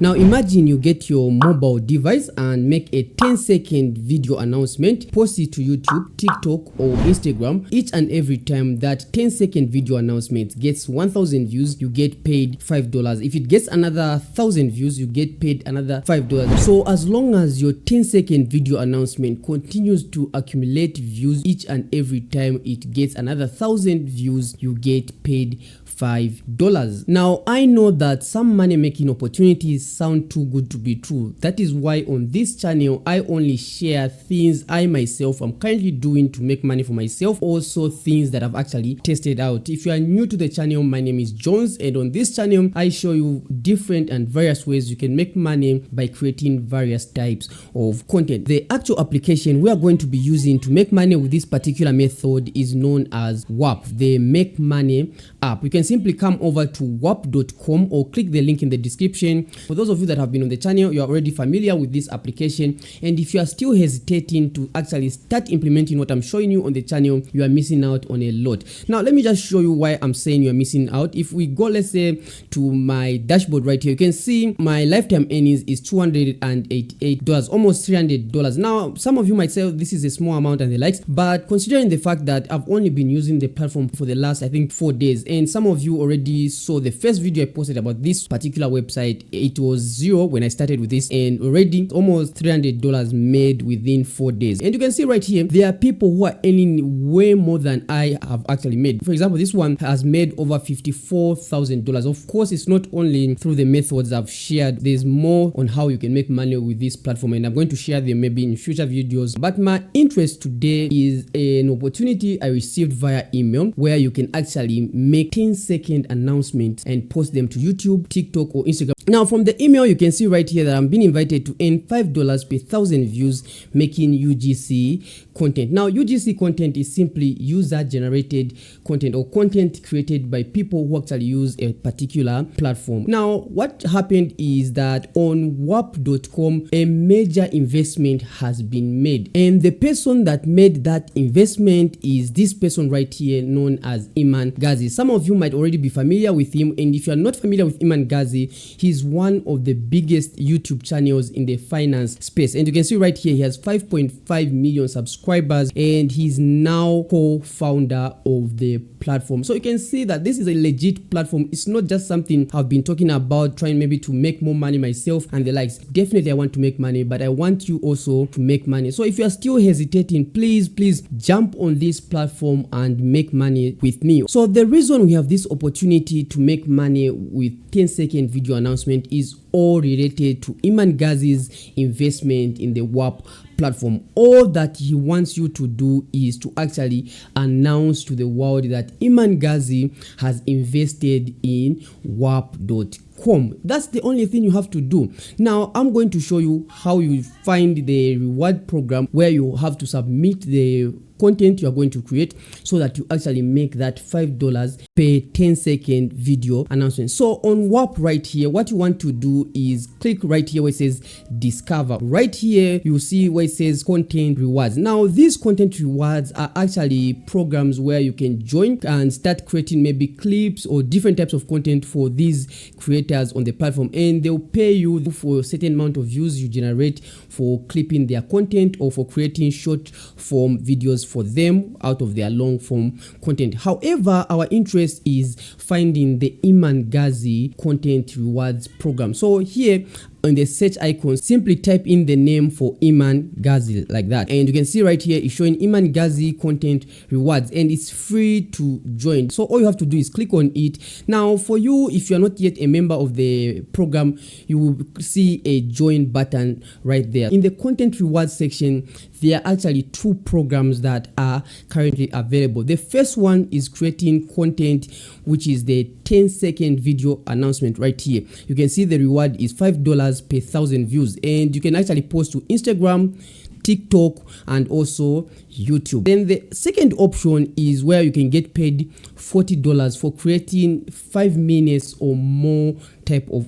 Now imagine you get your mobile device and make a 10-second video announcement, post it to YouTube, TikTok or Instagram. Each and every time that 10-second video announcement gets 1,000 views, you get paid $5. If it gets another 1,000 views, you get paid another $5. So as long as your 10-second video announcement continues to accumulate views each and every time it gets another 1,000 views, you get paid $5. Now I know that some money making opportunities sound too good to be true. That is why on this channel I only share things I myself am currently doing to make money for myself, also things that I've actually tested out. If you are new to the channel, my name is Jones, and on this channel I show you different and various ways you can make money by creating various types of content. The actual application we are going to be using to make money with this particular method is known as Warp, the Make Money app. You can simply come over to warp.com or click the link in the description. For those of you that have been on the channel, you are already familiar with this application, and if you are still hesitating to actually start implementing what I'm showing you on the channel, you are missing out on a lot. Now let me just show you why I'm saying you're missing out. If we go, let's say, to my dashboard right here, you can see my lifetime earnings is $288, almost $300. Now some of you might say this is a small amount and the likes, but considering the fact that I've only been using the platform for the last, I think, 4 days, and some of you already saw the first video I posted about this particular website. It was zero when I started with this, and already almost $300 made within 4 days. And you can see right here there are people who are earning way more than I have actually made. For example, this one has made over $54,000. Of course, it's not only through the methods I've shared, there's more on how you can make money with this platform, and I'm going to share them maybe in future videos. But my interest today is an opportunity I received via email where you can actually make 10-second announcements and post them to YouTube, TikTok or Instagram. Now from the email you can see right here that I'm being invited to earn $5 per 1,000 views making UGC content. Now UGC content is simply user generated content or content created by people who actually use a particular platform. Now what happened is that on warp.com a major investment has been made, and the person that made that investment is this person right here known as Iman Ghazi. Some of you might already be familiar with him, and if you are not familiar with Iman Ghazi, he's one of the biggest YouTube channels in the finance space, and you can see right here he has 5.5 million subscribers, and he's now co-founder of the platform. So you can see that this is a legit platform. It's not just something I've been talking about trying maybe to make more money myself and the likes. Definitely I want to make money, but I want you also to make money. So if you are still hesitating, please jump on this platform and make money with me. So the reason we have this opportunity to make money with 10-second video announcement is all related to Iman Ghazi's investment in the Warp platform. All that he wants you to do is to actually announce to the world that Iman Ghazi has invested in warp.com. That's the only thing you have to do. Now I'm going to show you how you find the reward program where you have to submit the content you are going to create so that you actually make that $5 per 10-second video announcement. So on Warp right here, what you want to do is click right here where it says discover. Right here you see where it says content rewards. Now these content rewards are actually programs where you can join and start creating maybe clips or different types of content for these creators on the platform, and they'll pay you for a certain amount of views you generate for clipping their content or for creating short form videos for them out of their long form content. However, our interest is finding the Iman Ghazi content rewards program. So here on the search icon, simply type in the name for Iman Ghazi like that, and you can see right here it's showing Iman Ghazi content rewards, and it's free to join. So all you have to do is click on it. Now for you, if you are not yet a member of the program, you will see a join button right there. In the content rewards section, there are actually 2 programs that are currently available. The first one is creating content, which is the 10-second video announcement right here. You can see the reward is $5 per 1,000 views, and you can actually post to Instagram, TikTok and also YouTube. Then the second option is where you can get paid $40 for creating 5 minutes or more type of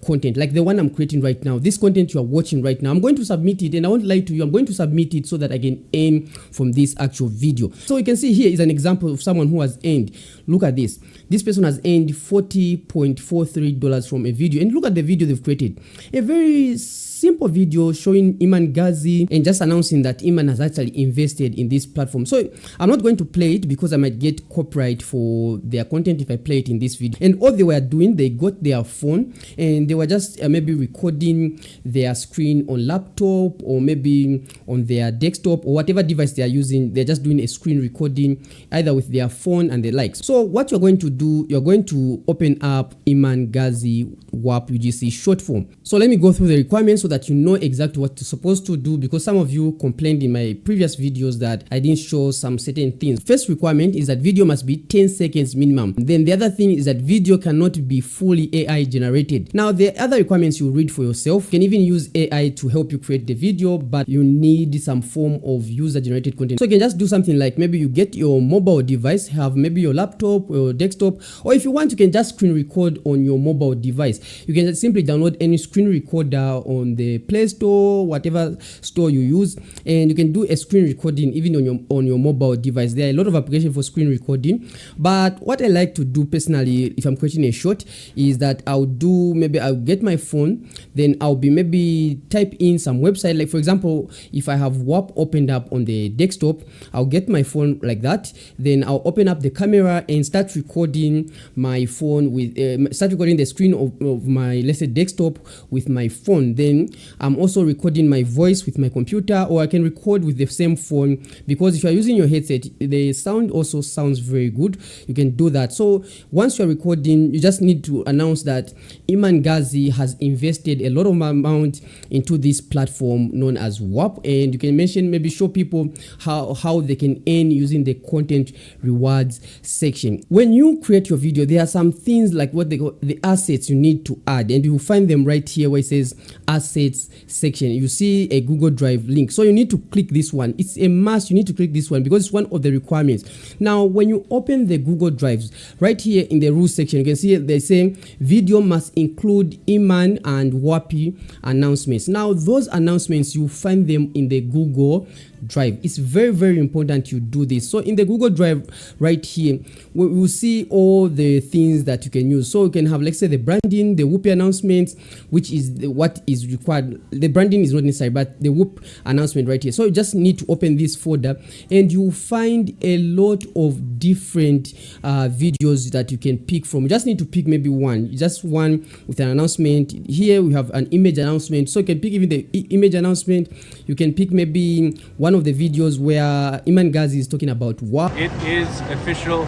content, like the one I'm creating right now. This content you are watching right now, I'm going to submit it, and I won't lie to you, I'm going to submit it so that I can earn from this actual video. So you can see here is an example of someone who has earned. Look at this. This person has earned $40.43 from a video, and look at the video they've created. A very simple video showing Iman Ghazi and just announcing that Iman has actually invested in this platform. So I'm not going to play it because I might get copyright for their content if I play it in this video. And all they were doing, they got their phone and they were just maybe recording their screen on laptop or maybe on their desktop or whatever device they are using. They're just doing a screen recording either with their phone and the likes. So what you're going to do, you're going to open up Iman Ghazi WAP UGC short form. So let me go through the requirements so that you know exactly what you're supposed to do, because some of you complained in my previous videos that I didn't show some certain things. First requirement is that video must be 10 seconds minimum. Then the other thing is that video cannot be fully AI generated. Now the other requirements you read for yourself. You can even use AI to help you create the video, but you need some form of user generated content. So you can just do something like maybe you get your mobile device, have maybe your laptop or desktop, or if you want you can just screen record on your mobile device. You can just simply download any screen recorder on the Play Store, whatever store you use, and you can do a screen recording even on your mobile device. There are a lot of applications for screen recording, but what I like to do personally if I'm creating a short is that I'll get my phone, then I'll be maybe type in some website. Like for example, if I have WAP opened up on the desktop, I'll get my phone like that, then I'll open up the camera and start recording my phone with start recording the screen of my, let's say, desktop with my phone. Then I'm also recording my voice with my computer, or I can record with the same phone, because if you're using your headset the sound also sounds very good. You can do that. So once you're recording, you just need to announce that Iman Ghazi has invested a lot of amount into this platform known as WAP, and you can mention, maybe show people how they can earn using the content rewards section. When you create your video, there are some things like what they call the assets you need to add, and you will find them right here where it says assets section. You see a Google Drive link, so you need to click this one. It's a must. You need to click this one because it's one of the requirements. Now when you open the Google Drives, right here in the rules section, you can see they say video must include Iman and WAPI announcements. Now those announcements, you find them in the Google Drive. It's very important you do this. So in the Google Drive right here, we will see all the things that you can use. So you can have, let's say, the branding, the WAP announcements, which is what is required. The branding is not necessary, but the WAP announcement right here. So you just need to open this folder and you find a lot of different videos that you can pick from. You just need to pick maybe one, just one with an announcement. Here we have an image announcement, so you can pick even the image announcement. You can pick maybe one of the videos where Iman Ghazi is talking about WAP. It is official.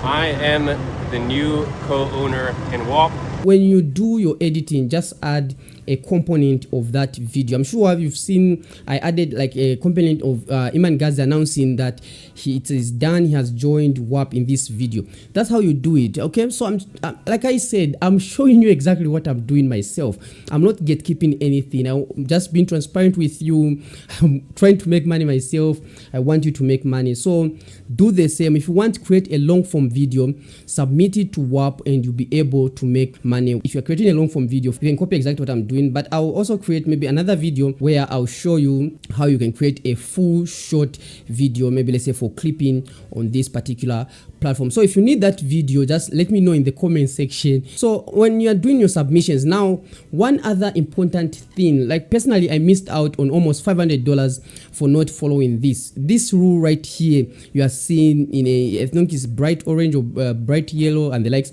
I am the new co-owner in WAP. When you do your editing, just add a component of that video. I'm sure you've seen I added like a component of Iman Ghazi announcing that it is done, he has joined WAP in this video. That's how you do it. Okay, so I'm like I said, I'm showing you exactly what I'm doing myself. I'm not gatekeeping anything. I'm just being transparent with you. I'm trying to make money myself. I want you to make money, so do the same. If you want to create a long form video, submit it to WAP and you'll be able to make money. If you're creating a long form video, you can copy exactly what I'm doing, but I'll also create maybe another video where I'll show you how you can create a full short video, maybe let's say for clipping on this particular platform. So if you need that video, just let me know in the comment section. So when you're doing your submissions, now one other important thing, like personally I missed out on almost $500 for not following this rule right here. You are seeing in I think it's bright orange or bright yellow and the likes,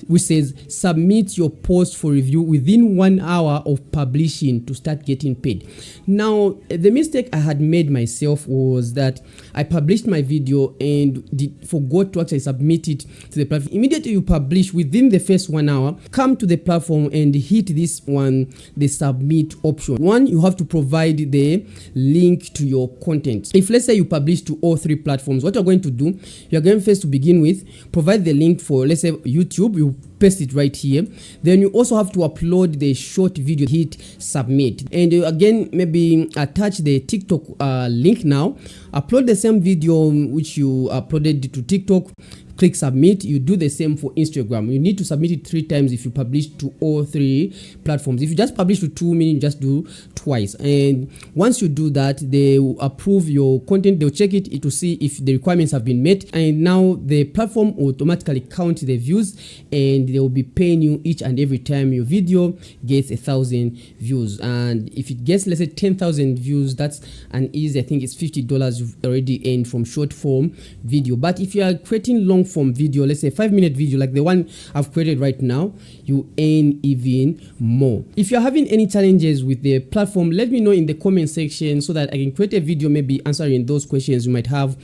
which says submit your post for review within 1 hour of publishing to start getting paid. Now the mistake I had made myself was that I published my video and forgot to actually submit it to the platform. Immediately you publish, within the first 1 hour, come to the platform and hit this one, the submit option. One, you have to provide the link to your content. If let's say you publish to all 3 platforms, what you're going to do, you're going first to begin with, provide the link for, let's say, YouTube. You paste it right here. Then you also have to upload the short video, hit submit, and again maybe attach the TikTok link. Now upload the same video which you uploaded to TikTok, click submit. You do the same for Instagram. You need to submit it 3 times if you publish to all 3 platforms. If you just publish to 2, meaning just do twice. And once you do that, they will approve your content. They'll check it to see if the requirements have been met, and now the platform will automatically count the views, and they will be paying you each and every time your video gets 1,000 views. And if it gets, let's say, 10,000 views, that's an easy, I think it's $50 you've already earned from short form video. But if you are creating long form video, let's say 5-minute video like the one I've created right now, you earn even more. If you're having any challenges with the platform, let me know in the comment section so that I can create a video maybe answering those questions you might have